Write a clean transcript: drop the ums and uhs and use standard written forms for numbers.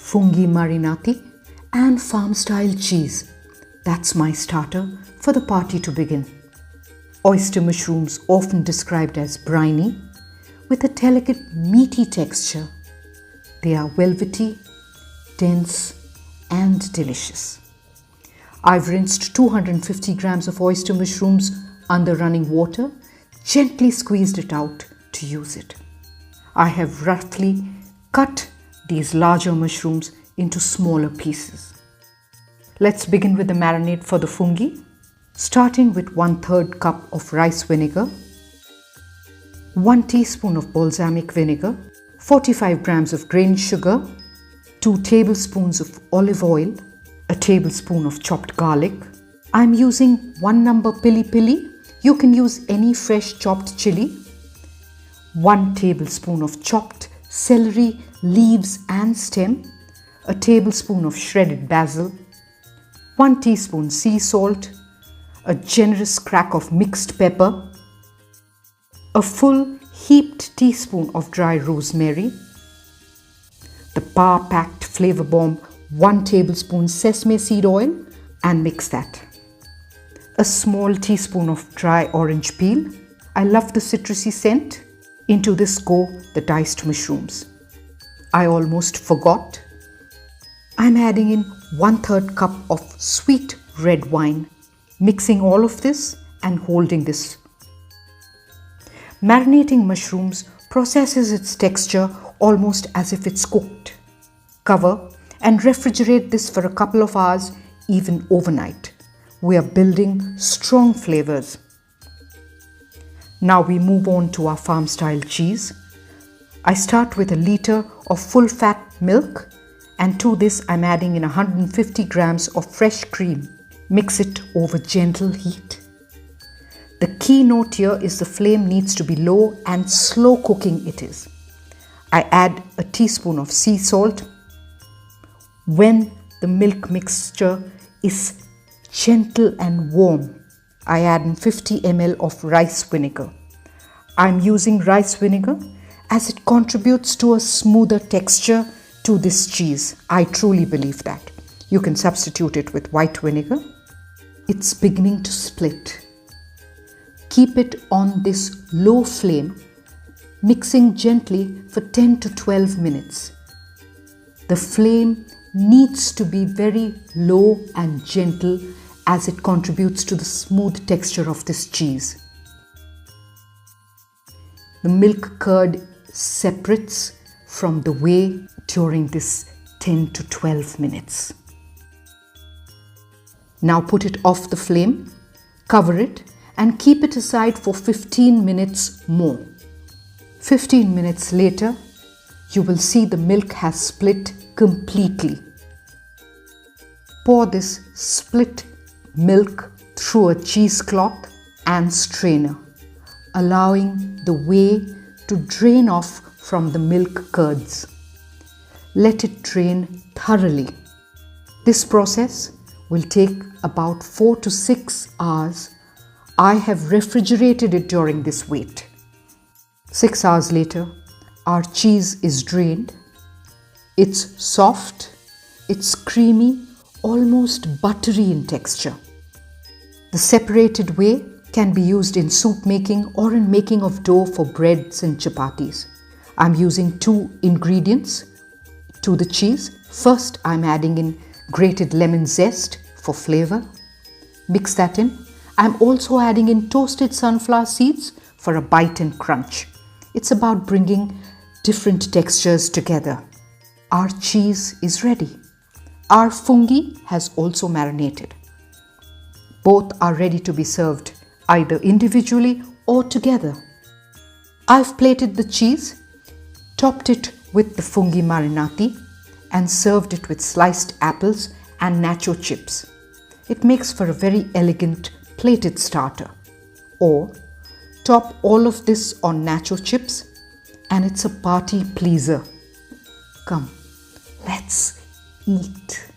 Fungi Marinati and farm-style cheese. That's my starter for the party to begin. Oyster mushrooms, often described as briny, with a delicate meaty texture. They are velvety, dense and delicious. I've rinsed 250 grams of oyster mushrooms under running water, gently squeezed it out to use it. I have roughly cut these larger mushrooms into smaller pieces. Let's begin with the marinade for the fungi, starting with 1/3 cup of rice vinegar, 1 teaspoon of balsamic vinegar, 45 grams of grain sugar, 2 tablespoons of olive oil, a tablespoon of chopped garlic. I'm using 1 number pili pili. You can use any fresh chopped chili. 1 tablespoon of chopped celery leaves and stem, a tablespoon of shredded basil, 1 teaspoon sea salt, a generous crack of mixed pepper, a full heaped teaspoon of dry rosemary, the power-packed flavor bomb 1 tablespoon sesame seed oil, and mix that. A small teaspoon of dry orange peel. I love the citrusy scent. Into this go the diced mushrooms. I almost forgot. I'm adding in 1/3 cup of sweet red wine, mixing all of this and holding this. Marinating mushrooms processes its texture almost as if it's cooked. Cover and refrigerate this for a couple of hours, even overnight. We are building strong flavors. Now we move on to our farm-style cheese. I start with a liter of full-fat milk, and to this I'm adding in 150 grams of fresh cream. Mix it over gentle heat. The key note here is the flame needs to be low and slow cooking it is. I add a teaspoon of sea salt. When the milk mixture is gentle and warm, I add in 50 ml of rice vinegar. I'm using rice vinegar as it contributes to a smoother texture to this cheese. I truly believe that. You can substitute it with white vinegar. It's beginning to split. Keep it on this low flame, mixing gently for 10 to 12 minutes. The flame needs to be very low and gentle as it contributes to the smooth texture of this cheese. The milk curd separates from the whey during this 10 to 12 minutes. Now put it off the flame, cover it and keep it aside for 15 minutes more. 15 minutes later, you will see the milk has split completely. Pour this split milk through a cheesecloth and strainer, allowing the whey to drain off from the milk curds. Let it drain thoroughly. This process will take about 4 to 6 hours. I have refrigerated it during this wait. 6 hours later, our cheese is drained. It's soft, it's creamy, almost buttery in texture. The separated whey can be used in soup making or in making of dough for breads and chapatis. I'm using 2 ingredients to the cheese. First, I'm adding in grated lemon zest for flavor. Mix that in. I'm also adding in toasted sunflower seeds for a bite and crunch. It's about bringing different textures together. Our cheese is ready. Our fungi has also marinated. Both are ready to be served either individually or together. I've plated the cheese, topped it with the fungi marinati and served it with sliced apples and nacho chips. It makes for a very elegant plated starter. Or top all of this on nacho chips and it's a party pleaser. Come, let's eat.